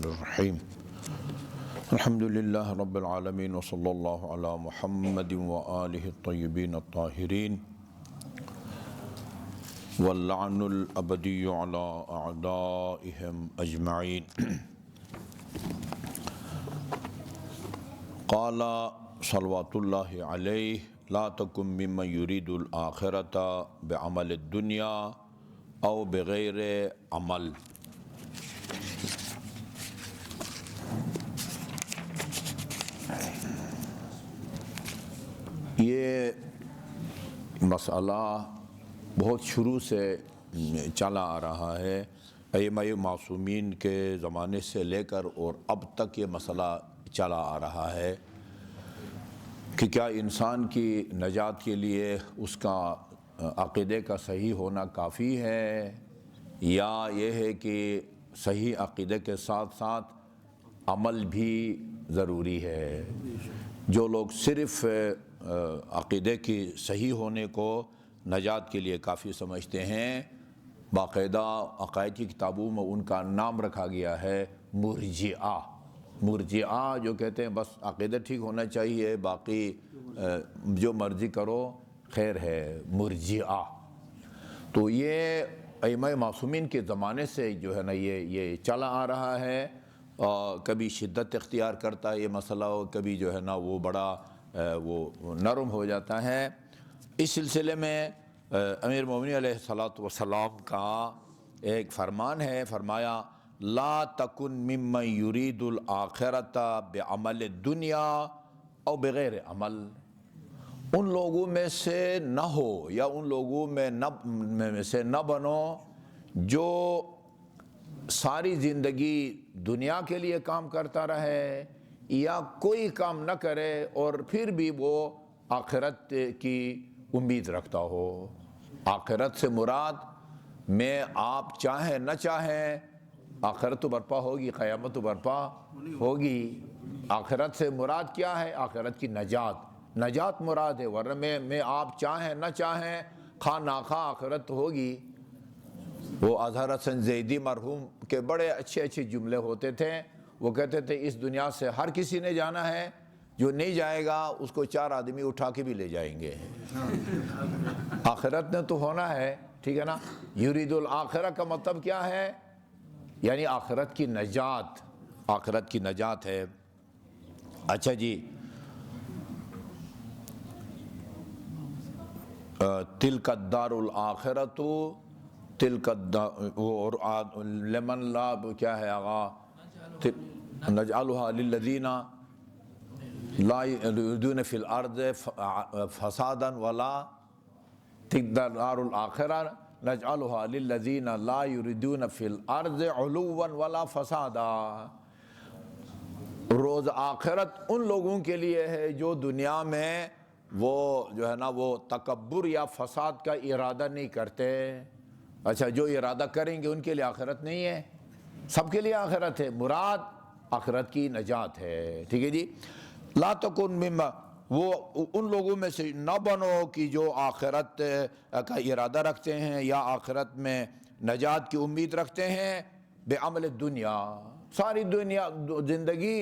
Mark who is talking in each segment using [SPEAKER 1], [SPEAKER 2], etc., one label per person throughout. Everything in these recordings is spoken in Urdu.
[SPEAKER 1] الرحیم الحمدللہ رب العالمین وصلی اللہ علی محمد وآلہ الطیبین الطاہرین واللعن الابدی علی اعدائہم اجمعین۔ قال صلوات اللہ علیہ لا تکن ممن یرید الآخرۃ بعمل الدنیا او بغیر عمل۔ یہ مسئلہ بہت شروع سے چلا آ رہا ہے، ائمہ معصومین کے زمانے سے لے کر اور اب تک یہ مسئلہ چلا آ رہا ہے کہ کیا انسان کی نجات کے لیے اس کا عقیدے کا صحیح ہونا کافی ہے، یا یہ ہے کہ صحیح عقیدے کے ساتھ ساتھ عمل بھی ضروری ہے۔ جو لوگ صرف عقیدے کی صحیح ہونے کو نجات کے لیے کافی سمجھتے ہیں، باقاعدہ عقائد کی کتابوں میں ان کا نام رکھا گیا ہے مرجئہ۔ مرجئہ جو کہتے ہیں بس عقیدہ ٹھیک ہونا چاہیے، باقی جو مرضی کرو خیر ہے، مرجئہ۔ تو یہ ائمہ معصومین کے زمانے سے جو ہے نا یہ چلا آ رہا ہے، کبھی شدت اختیار کرتا ہے یہ مسئلہ، کبھی جو ہے نا وہ بڑا وہ نرم ہو جاتا ہے۔ اس سلسلے میں امیر مومنین علیہ الصلوۃ والسلام کا ایک فرمان ہے، فرمایا لا تکن ممن یرید الآخرۃ بعمل الدنیا او بغیر عمل۔ ان لوگوں میں سے نہ ہو یا ان لوگوں میں سے نہ بنو جو ساری زندگی دنیا کے لیے کام کرتا رہے یا کوئی کام نہ کرے اور پھر بھی وہ آخرت کی امید رکھتا ہو۔ آخرت سے مراد میں آپ چاہیں نہ چاہیں آخرت تو برپا ہوگی، قیامت تو برپا ہوگی۔ آخرت سے مراد کیا ہے؟ آخرت کی نجات مراد ہے، ورنہ میں آپ چاہیں نہ چاہیں خواہ ناخواہ آخرت ہوگی۔ وہ اظہر حسن زیدی مرحوم کے بڑے اچھے جملے ہوتے تھے، وہ کہتے تھے اس دنیا سے ہر کسی نے جانا ہے، جو نہیں جائے گا اس کو 4 آدمی اٹھا کے بھی لے جائیں گے۔ آخرت نے تو ہونا ہے، ٹھیک ہے نا۔ یرید الآخرہ کا مطلب کیا ہے؟ یعنی آخرت کی نجات ہے۔ اچھا جی، تلک الدار الآخرۃ تلک لمن لا کیا ہے آغا نجعلها للذین لا یریدون فی الارض فسادا ولا تلک الدار الآخرہ نجعلها للذین لا یریدون فی الارض علوا ولا فسادا۔ روز آخرت ان لوگوں کے لیے ہے جو دنیا میں وہ جو ہے نا وہ تکبر یا فساد کا ارادہ نہیں کرتے۔ اچھا، جو ارادہ کریں گے ان کے لیے آخرت نہیں ہے، سب کے لیے آخرت ہے، مراد آخرت کی نجات ہے، ٹھیک ہے جی۔ لا تکن مما، وہ ان لوگوں میں سے نہ بنو کہ جو آخرت کا ارادہ رکھتے ہیں یا آخرت میں نجات کی امید رکھتے ہیں بعمل دنیا، ساری دنیا زندگی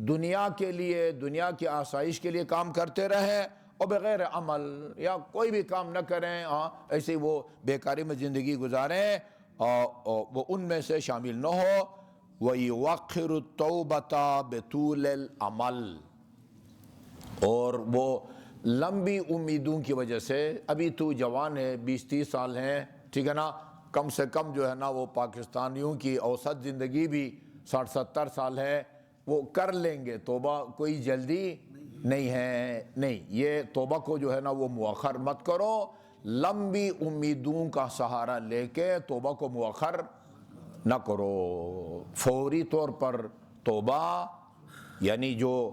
[SPEAKER 1] دنیا کے لیے، دنیا کی آسائش کے لیے کام کرتے رہے اور بغیر عمل، یا کوئی بھی کام نہ کریں، ایسے وہ بیکاری میں زندگی گزاریں، وہ ان میں سے شامل نہ ہو۔ وَيُوَقِّرُ التَّوْبَةَ بِطُولِ الْعَمَلِ، اور وہ لمبی امیدوں کی وجہ سے، ابھی تو جوان ہے، 20-30 سال ہیں، ٹھیک ہے نا، کم سے کم جو ہے نا وہ پاکستانیوں کی اوسط زندگی بھی 60-70 سال ہے، وہ کر لیں گے توبہ، کوئی جلدی نہیں ہے۔ نہیں، یہ توبہ کو جو ہے نا وہ مؤخر مت کرو، لمبی امیدوں کا سہارا لے کے توبہ کو مؤخر نہ کرو۔ فوری طور پر توبہ، یعنی جو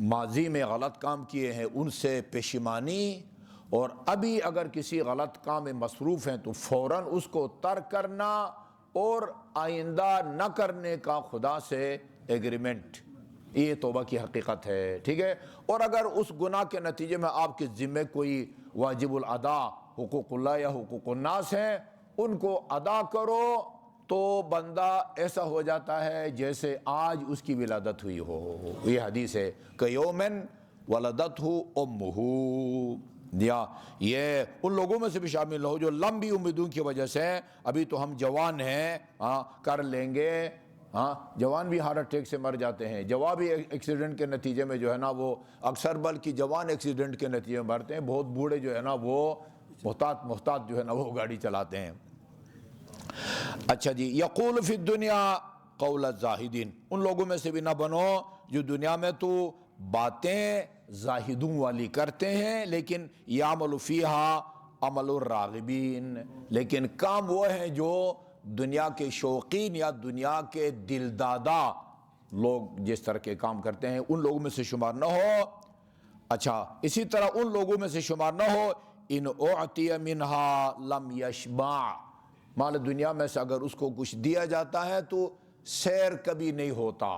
[SPEAKER 1] ماضی میں غلط کام کیے ہیں ان سے پشیمانی، اور ابھی اگر کسی غلط کام میں مصروف ہیں تو فوراً اس کو ترک کرنا اور آئندہ نہ کرنے کا خدا سے ایگریمنٹ، یہ توبہ کی حقیقت ہے، ٹھیک ہے۔ اور اگر اس گناہ کے نتیجے میں آپ کے ذمہ کوئی واجب الادا حقوق اللہ یا حقوق الناس ہیں، ان کو ادا کرو، تو بندہ ایسا ہو جاتا ہے جیسے آج اس کی ولادت ہوئی ہو. یہ حدیث ہے کہ یومن ولدتہ امہ. یہ ان لوگوں میں سے بھی شامل ہو جو لمبی امیدوں کی وجہ سے ابھی تو ہم جوان ہیں کر لیں گے. جوان بھی ہارٹ اٹیک سے مر جاتے ہیں, جوان بھی ایکسیڈنٹ کے نتیجے میں جو ہے نا وہ اکثر بلکہ جوان ایکسیڈنٹ کے نتیجے میں مرتے ہیں. بہت بوڑھے جو ہے نا وہ محتاط جو ہے نا وہ گاڑی چلاتے ہیں. اچھا جی, یقول فی الدنیا قول الزاہدین. ان لوگوں میں سے بھی نہ بنو جو دنیا میں تو باتیں زاہدوں والی کرتے ہیں لیکن یعمل فیہا عمل الراغبین, لیکن کام وہ ہیں جو دنیا کے شوقین یا دنیا کے دلدادہ لوگ جس طرح کے کام کرتے ہیں ان لوگوں میں سے شمار نہ ہو. اچھا, اسی طرح ان لوگوں میں سے شمار نہ ہو ان اعطی منہا لم یشبع. مال دنیا میں سے اگر اس کو کچھ دیا جاتا ہے تو سیر کبھی نہیں ہوتا.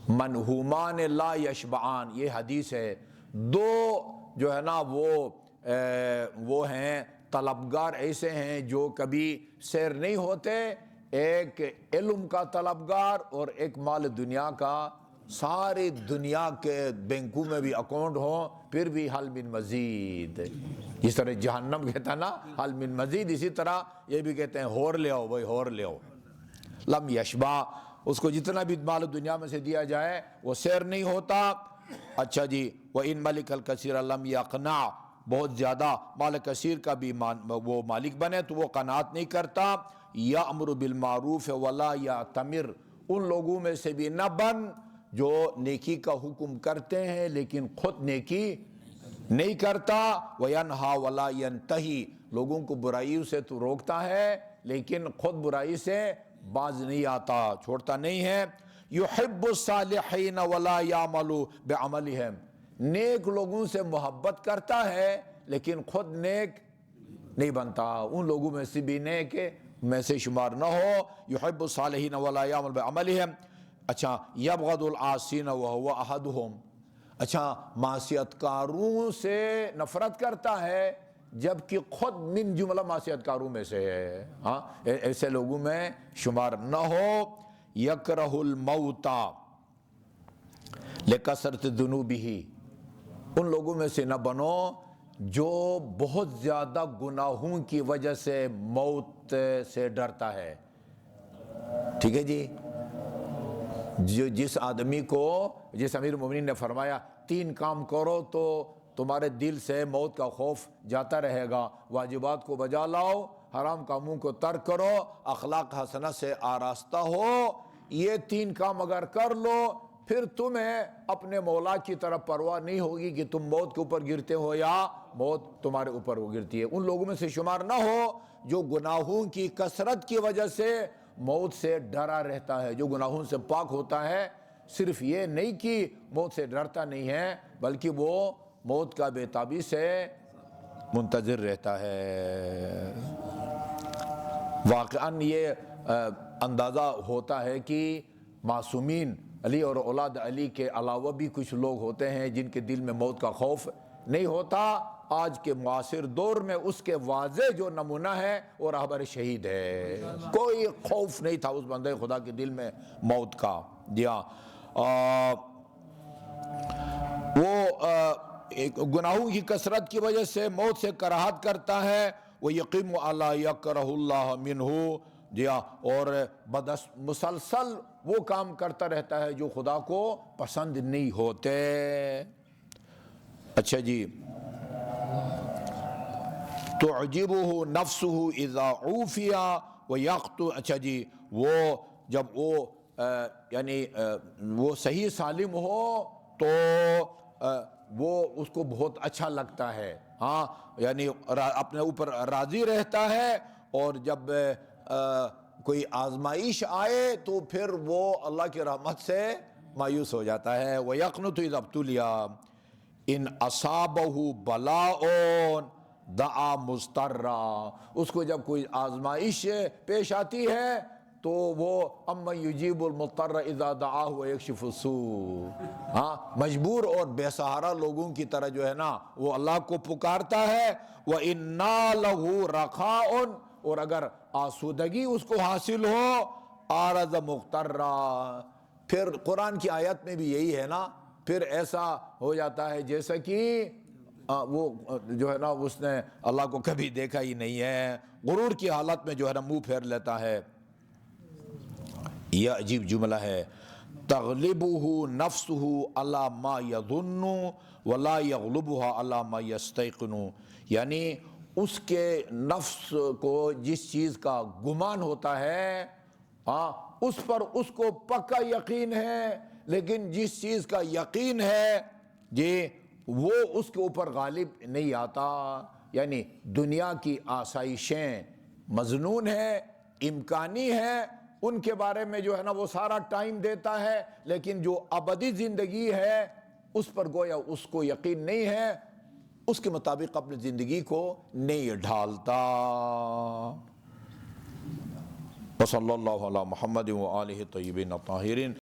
[SPEAKER 1] منہومان لا یشبعان, یہ حدیث ہے. دو جو ہے نا وہ ہیں طلبگار ایسے ہیں جو کبھی سیر نہیں ہوتے, ایک علم کا طلبگار اور ایک مال دنیا کا. ساری دنیا کے بینکوں میں بھی اکاؤنٹ ہوں پھر بھی حل من مزید, جس طرح جہنم کہتا ہے نا حل من مزید, اسی طرح یہ بھی کہتے ہیں ہور لے آؤ بھائی ہور لے آؤ. لم یشبع, اس کو جتنا بھی مال دنیا میں سے دیا جائے وہ سیر نہیں ہوتا. اچھا جی, وَإِن مَلِكَ الْكَثِيرَ لَمْ يَقْنَعْ, بہت زیادہ مال کثیر کا بھی وہ مالک بنے تو وہ قناعت نہیں کرتا. یَأْمُرُ بِالْمَعْرُوفِ وَلَا يَأْتَمِرُ, ان لوگوں میں سے بھی نہ بن جو نیکی کا حکم کرتے ہیں لیکن خود نیکی نہیں کرتا. وَيَنْهَا وَلَا يَنْتَهِي, لوگوں کو برائیوں سے تو روکتا ہے لیکن خود برائی سے باز نہیں آتا, چھوڑتا نہیں ہے. يُحِبُّ الصَّالِحِينَ وَلَا يَعْمَلُ بِعَمَلِهِمْ, نیک لوگوں سے محبت کرتا ہے لیکن خود نیک نہیں بنتا. ان لوگوں میں سے بھی نیک میں سے شمار نہ ہو. يُحِبُّ الصَّالِحِينَ وَلَا يَعْمَلُ بِعَمَلِهِمْ. اچھا, يَبْغَضُ الْعَاصِينَ وَهُوَ أَحَدُهُمْ, اچھا معصیت کاروں سے نفرت کرتا ہے جبکہ خود من جملہ معصیت کاروں میں سے ہے. ایسے لوگوں میں شمار نہ ہو. یکرہ الموت لکثرت ذنوبہ, ان لوگوں میں سے نہ بنو جو بہت زیادہ گناہوں کی وجہ سے موت سے ڈرتا ہے. ٹھیک ہے جی, جس آدمی کو جس امیر المومنین نے فرمایا 3 کام کرو تو تمہارے دل سے موت کا خوف جاتا رہے گا. واجبات کو بجا لاؤ, حرام کاموں کو ترک کرو, اخلاق حسنہ سے آراستہ ہو. یہ 3 کام اگر کر لو پھر تمہیں اپنے مولا کی طرف پرواہ نہیں ہوگی کہ تم موت کے اوپر گرتے ہو یا موت تمہارے اوپر وہ گرتی ہے. ان لوگوں میں سے شمار نہ ہو جو گناہوں کی کثرت کی وجہ سے موت سے ڈرا رہتا ہے. جو گناہوں سے پاک ہوتا ہے صرف یہ نہیں کہ موت سے ڈرتا نہیں ہے بلکہ وہ موت کا بے تابی سے منتظر رہتا ہے. واقعاً یہ اندازہ ہوتا ہے کہ معصومین علی اور اولاد علی کے علاوہ بھی کچھ لوگ ہوتے ہیں جن کے دل میں موت کا خوف نہیں ہوتا. آج کے معاصر دور میں اس کے واضح جو نمونہ ہے وہ رہبر شہید ہے. کوئی خوف نہیں تھا اس بندے خدا کے دل میں موت کا. وہ گناہوں کی کثرت کی وجہ سے موت سے کراہت کرتا ہے. وہ یقیم علی یکرہ اللہ منہ, اور مسلسل وہ کام کرتا رہتا ہے جو خدا کو پسند نہیں ہوتے. اچھا جی, تعجبہ نفسہ اذا عوفی ویقتل. اچھا جی, وہ جب وہ یعنی وہ صحیح سالم ہو تو وہ اس کو بہت اچھا لگتا ہے, یعنی اپنے اوپر راضی رہتا ہے. اور جب کوئی آزمائش آئے تو پھر وہ اللہ کی رحمت سے مایوس ہو جاتا ہے. وَيَقْنُتُ إِذَا ابْتُلِيَ إِنْ أَصَابَهُ بَلَاءٌ دَعَا مُضْطَرًّا. اس کو جب کوئی آزمائش پیش آتی ہے تو وہ اَمَّن يُجِيبُ الْمُضْطَرَّ إِذَا دَعَاهُ وَيَكْشِفُ السُّوءَ, مجبور اور بے سہارا لوگوں کی طرح جو ہے نا وہ اللہ کو پکارتا ہے. وَإِنَّا لَهُ رَخَاءٌ, اور اگر آسودگی اس کو حاصل ہو، عارض مغترا، پھر قرآن کی آیت میں بھی یہی ہے نا، پھر ایسا ہو جاتا ہے جیسا کہ وہ جو ہے نا اس نے اللہ کو کبھی دیکھا ہی نہیں ہے، غرور کی حالت میں جو ہے نا منہ پھیر لیتا ہے۔ یہ عجیب جملہ ہے، تغلبہ نفسہ علی ما یظن ولا یغلبہ علی ما یستیقن، یعنی اس کے نفس کو جس چیز کا گمان ہوتا ہے اس پر اس کو پکا یقین ہے، لیکن جس چیز کا یقین ہے وہ اس کے اوپر غالب نہیں آتا۔ یعنی دنیا کی آسائشیں مظنون ہیں، امکانی ہیں، ان کے بارے میں جو ہے نا وہ سارا ٹائم دیتا ہے، لیکن جو ابدی زندگی ہے اس پر گویا اس کو یقین نہیں ہے، اس کے مطابق اپنی زندگی کو نہیں ڈھالتا۔ وصلی اللہ علی محمد و آلہ طیبین الطاہرین۔